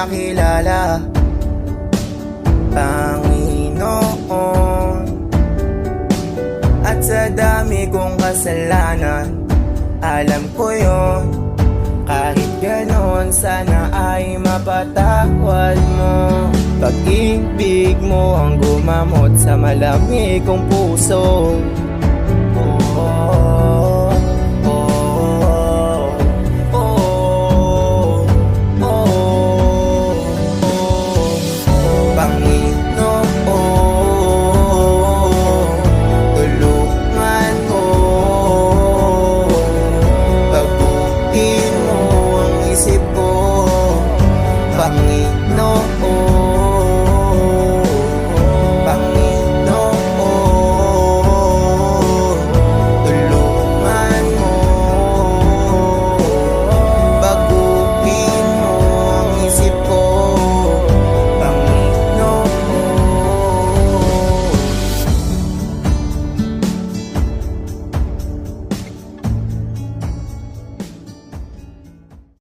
nakilala, Panginoon. At sa dami kong kasalanan, alam ko yon. Kahit ganon, sana ay mapatawad mo. Pag-ibig mo ang gumamot sa malamig kong puso.